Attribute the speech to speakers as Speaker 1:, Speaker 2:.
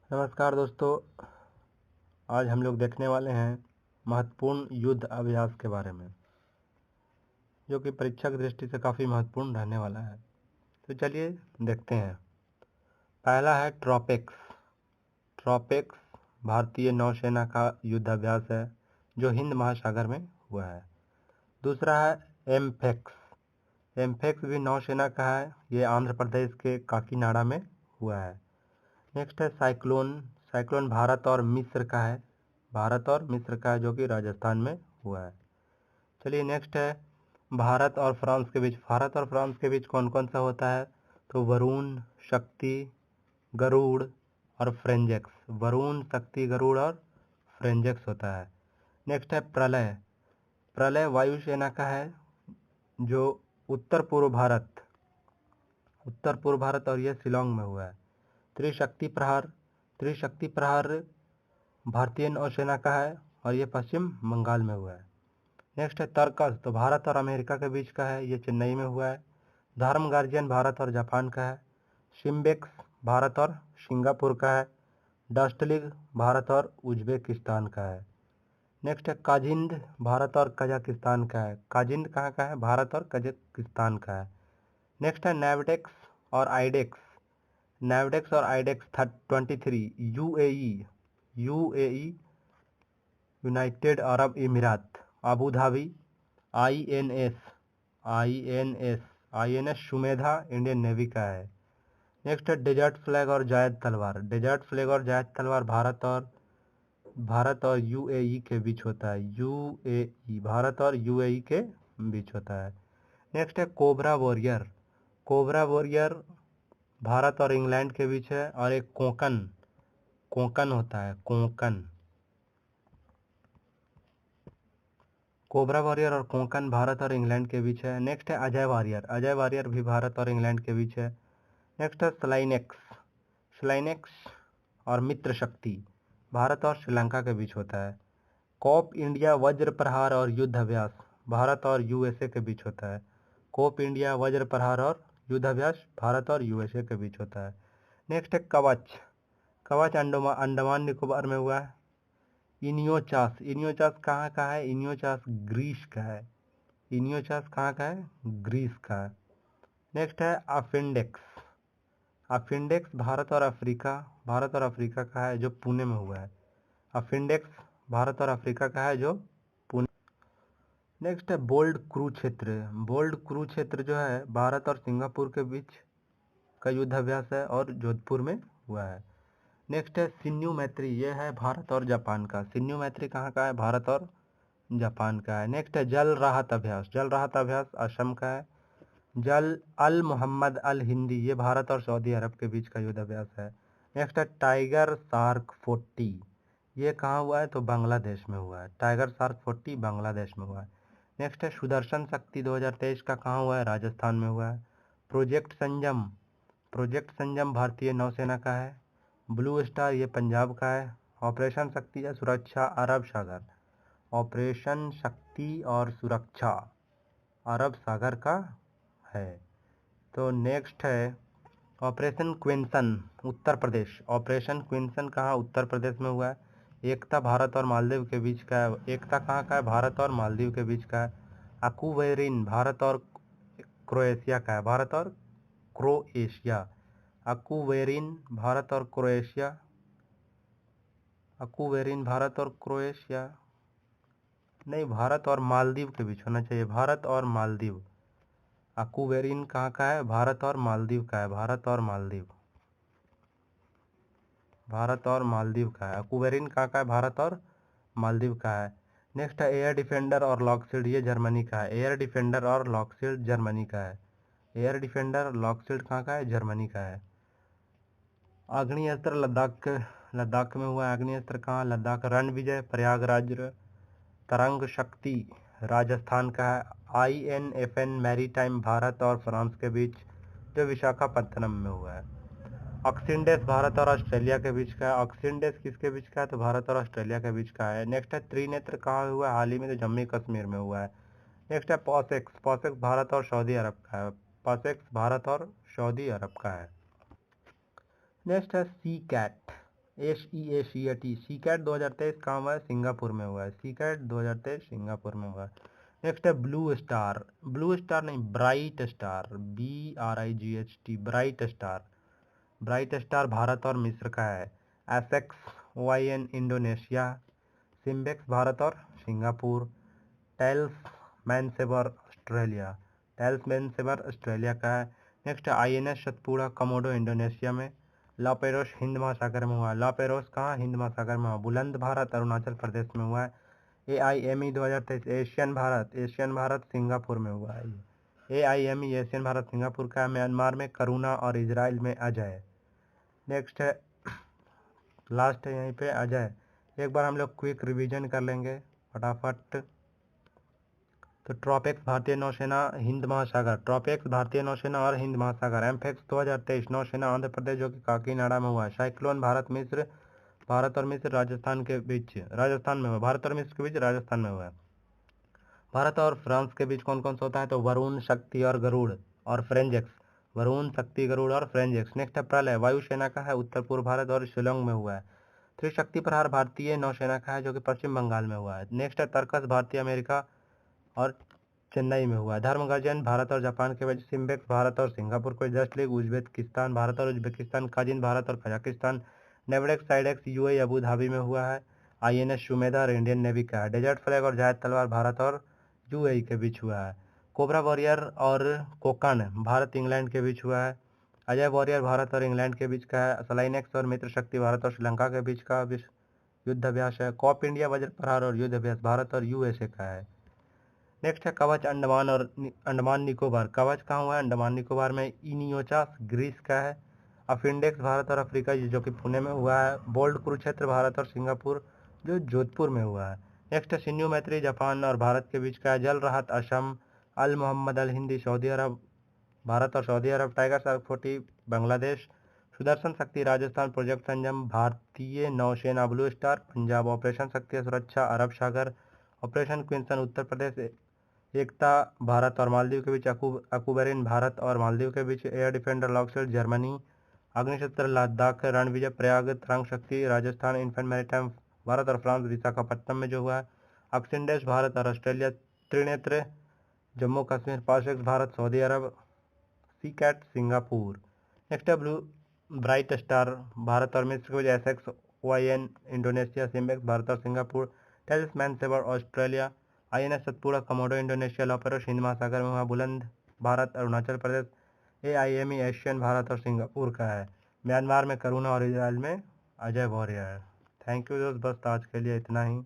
Speaker 1: नमस्कार दोस्तों, आज हम लोग देखने वाले हैं महत्वपूर्ण युद्ध अभ्यास के बारे में, जो कि परीक्षा की दृष्टि से काफ़ी महत्वपूर्ण रहने वाला है। तो चलिए देखते हैं। पहला है ट्रोपेक्स। ट्रोपेक्स भारतीय नौसेना का युद्ध अभ्यास है जो हिंद महासागर में हुआ है। दूसरा है एम्फेक्स। एम्फेक्स भी नौसेना का है, ये आंध्र प्रदेश के काकीनाडा में हुआ है। नेक्स्ट है साइक्लोन। साइक्लोन भारत और मिस्र का है, जो कि राजस्थान में हुआ है। चलिए नेक्स्ट है भारत और फ्रांस के बीच। भारत और फ्रांस के बीच कौन कौन सा होता है? तो वरुण, शक्ति, गरुड़ और फ्रेंजेक्स। वरुण, शक्ति, गरुड़ और फ्रेंजेक्स होता है। नेक्स्ट है प्रलय। प्रलय वायुसेना का है, जो उत्तर पूर्व भारत और यह शिलोंग में हुआ है। त्रिशक्ति प्रहार। त्रिशक्ति प्रहार भारतीय नौसेना का है और ये पश्चिम बंगाल में हुआ है। नेक्स्ट है तर्कस। तो भारत और अमेरिका के बीच का है, ये चेन्नई में हुआ है। धर्म गार्जियन भारत और जापान का है। शिम्बेक्स भारत और सिंगापुर का है। डस्टलिग भारत और उज्बेकिस्तान का है। नेक्स्ट है काजिंद भारत और कजाकिस्तान का है। काजिंद कहाँ का है? भारत और कजाकिस्तान का है। नेक्स्ट है नेवडेक्स और आइडेक्स। नेवडेक्स और IDEX 23 UAE United Arab Emirates. Abu Dhabi INS Sumedha Indian Navy का है। नेक्स्ट है डेजर्ट फ्लैग और जायद तलवार। डेजर्ट फ्लैग और जायद तलवार भारत और यूएई के बीच होता है। भारत और यूएई के बीच होता है। नेक्स्ट है cobra warrior. Cobra warrior Bharat और इंग्लैंड के बीच है और एक कोंकण होता है। कोबरा वॉरियर और कोंकण भारत और इंग्लैंड के बीच है। नेक्स्ट है अजय वॉरियर। अजय वॉरियर भी भारत और इंग्लैंड के बीच है। नेक्स्ट है स्लाइनेक्स और मित्र शक्ति भारत और श्रीलंका के बीच होता है। कोप इंडिया वज्र प्रहार और युद्ध अभ्यास भारत और यूएसए के बीच होता है। कोप इंडिया वज्र प्रहार और युद्ध अभ्यास भारत और यूएसए के बीच होता है। नेक्स्ट है कवच। कवच अंडमान निकोबार में हुआ है। इनियोचास कहाँ का है? इनियोचास ग्रीस का है। इनियोचास कहाँ का है? ग्रीस का है। नेक्स्ट है अफिंडेक्स। अफिंडेक्स भारत और अफ्रीका का है, जो पुणे में हुआ है। अफिंडेक्स भारत और अफ्रीका का है, जो पुणे। नेक्स्ट है बोल्ड कुरुक्षेत्र। बोल्ड कुरुक्षेत्र जो है भारत और सिंगापुर के बीच का युद्ध अभ्यास है और जोधपुर में हुआ है। नेक्स्ट है सिन्यू मैत्री। ये है भारत और जापान का। सिन्यू मैत्री कहाँ का है? भारत और जापान का है। नेक्स्ट है जल राहत अभ्यास। जल राहत अभ्यास असम का है। जल अल मोहम्मद अल हिंदी, ये भारत और सऊदी अरब के बीच का युद्ध अभ्यास है। नेक्स्ट है टाइगर शार्क 40। ये कहाँ हुआ है? तो बांग्लादेश में हुआ है। टाइगर शार्क 40 बांग्लादेश में हुआ है। नेक्स्ट है सुदर्शन शक्ति 2023 का कहाँ हुआ है? राजस्थान में हुआ है। प्रोजेक्ट संजम भारतीय नौसेना का है। ब्लू स्टार ये पंजाब का है। ऑपरेशन शक्ति या सुरक्षा अरब सागर। ऑपरेशन शक्ति और सुरक्षा अरब सागर का है। तो नेक्स्ट है ऑपरेशन क्विंसन उत्तर प्रदेश। ऑपरेशन क्विंसन कहाँ? उत्तर प्रदेश में हुआ है। एकता भारत और मालदीव के बीच का है। एकता कहाँ का है? भारत और मालदीव के बीच का है। अकुवेरिन भारत और क्रोएशिया का है। भारत और क्रोएशिया। अकुवेरिन भारत और क्रोएशिया। अकुवेरिन भारत और क्रोएशिया नहीं, भारत और मालदीव के बीच होना चाहिए। भारत और मालदीव। अकुवेरिन कहाँ का है? भारत और मालदीव का है। भारत और मालदीव का है। अकुवेरिन कहाँ का है? भारत और मालदीव का है। नेक्स्ट है एयर डिफेंडर और लॉकशील्ड, ये जर्मनी का है। एयर डिफेंडर और लॉकशील्ड जर्मनी का है। एयर डिफेंडर लॉकशील्ड कहाँ का है? जर्मनी का है। आग्नेयास्त्र लद्दाख में हुआ है। आग्नेयास्त्र कहाँ? लद्दाख। रणविजय प्रयागराज। तरंग शक्ति राजस्थान का है। INFN मैरीटाइम भारत और फ्रांस के बीच, जो विशाखापत्तनम में हुआ है। ऑक्सिंडेस भारत और ऑस्ट्रेलिया के बीच का है। ऑक्सिंडेस किसके बीच का है? तो भारत और ऑस्ट्रेलिया के बीच का है। नेक्स्ट है त्रिनेत्र कहाँ हुआ है? हाल ही में तो जम्मू कश्मीर में हुआ है। नेक्स्ट है पॉसेक्स भारत और सऊदी अरब का है। पॉसेक्स भारत और सऊदी अरब का है। नेक्स्ट है सी कैट। SEACAT सीकैट 2023 कहाँ हुआ है? सिंगापुर में हुआ है। सीकैट 2023 सिंगापुर में हुआ है। नेक्स्ट है ब्लू स्टार नहीं, bright star, BRIGHT, bright Star Bharat और मिस्र का है। SXYN Indonesia. सिम्बेक्स भारत और सिंगापुर। टैल्समैन ऑस्ट्रेलिया का है। नेक्स्ट है INS सतपुड़ा कमोडो इंडोनेशिया में। लापेरोस हिंद महासागर में हुआ है। लापेरोस कहाँ? हिंद महासागर में हुआ। बुलंद भारत अरुणाचल प्रदेश में हुआ है। AIME 2023 एशियन भारत सिंगापुर में हुआ है। AIME एशियन भारत सिंगापुर का है। म्यांमार में करुणा और इजराइल में अजय। नेक्स्ट है, लास्ट है यहीं पे अजय। एक बार हम लोग क्विक रिवीजन कर लेंगे फटाफट। तो ट्रॉपेक्स भारतीय नौसेना हिंद महासागर, ट्रॉपेक्स भारतीय नौसेना और हिंद महासागर। एम्फेक्स 2023 नौसेना आंध्र प्रदेश जो कि काकीनाडा में हुआ है। साइक्लोन भारत और मिस्र राजस्थान में हुआ। भारत और मिस्र के बीच राजस्थान में हुआ है। भारत और फ्रांस के बीच कौन कौन सा होता है? तो वरुण, शक्ति और गरुड़ और फ्रेंजेक्स। वरुण, शक्ति, गरुड़ और फ्रेंजेक्स। नेक्स्ट है प्रलय, वायुसेना का है, उत्तर पूर्व भारत और शिलोंग में हुआ है। त्रिशक्ति प्रहार भारतीय नौसेना का है जो कि पश्चिम बंगाल में हुआ है। नेक्स्ट है तर्कस भारतीय अमेरिका और चेन्नई में हुआ है। धर्मगर्जन भारत और जापान के बीच। सिम्बेक्स भारत और सिंगापुर को। जस्ट लीग उज्बेकिस्तान भारत और उज्बेकिस्तान। काजिन भारत और कजाकिस्तान। नेवडेक्स साइडेक्स UAE अबू धाबी में हुआ है। INS शुमेदार इंडियन नेवी का है। डेजर्ट फ्लैग और जायद तलवार भारत और UAE के बीच हुआ है। कोबरा वॉरियर और कोकन भारत इंग्लैंड के बीच हुआ है। अजय वॉरियर भारत और इंग्लैंड के बीच का है। सलाइनेक्स और मित्र शक्ति भारत और श्रीलंका के बीच का युद्ध अभ्यास है। कॉप इंडिया वज्र प्रहार और युद्ध अभ्यास भारत और USA का है। नेक्स्ट है कवच अंडमान निकोबार। कवच कहाँ हुआ है? अंडमान निकोबार में। इनियोचास ग्रीस का है। अफिंडेक्स भारत और अफ्रीका जो कि पुणे में हुआ है। बोल्ड कुरुक्षेत्र भारत और सिंगापुर जो जोधपुर में हुआ है। नेक्स्ट है सिन्यू मैत्री जापान और भारत के बीच का है। Jal Rahat Assam. Al Mohammed Al Hindi सऊदी अरब भारत और सऊदी अरब। Tiger Shark 40 Bangladesh. Sudarshan Shakti Rajasthan project संजम भारतीय नौसेना। Blue star Punjab. ऑपरेशन शक्ति सुरक्षा अरब सागर। ऑपरेशन क्विंसन उत्तर प्रदेश। एकता भारत और मालदीव के बीच। अकुबेरिन भारत और मालदीव के बीच। एयर डिफेंडर लॉकसेट Germany. Agnishastra Ladakh Ranvijay Prayag Tarang Shakti Rajasthan. Infant maritime Bharat और फ्रांस विशाखापट्टनम में जो हुआ है। अक्सिंडेस भारत और ऑस्ट्रेलिया। त्रिनेत्र जम्मू कश्मीर। पासवेक्स Bharat Saudi Arab. SEACAT Singapore. Next है ब्लू ब्राइट स्टार भारत और मिस्र के बीच। SXYN Indonesia. सिम्बेक्स भारत और Singapore. Talisman Sabre Australia. INS Satpura Komodo Indonesia. La Perouse हिंद महासागर में हुआ। बुलंद भारत अरुणाचल प्रदेश। AIME एशियन भारत और सिंगापुर का है। म्यांमार में करुणा और इजराइल में अजय वॉरियर। थैंक यू दोस्त, बस आज के लिए इतना ही।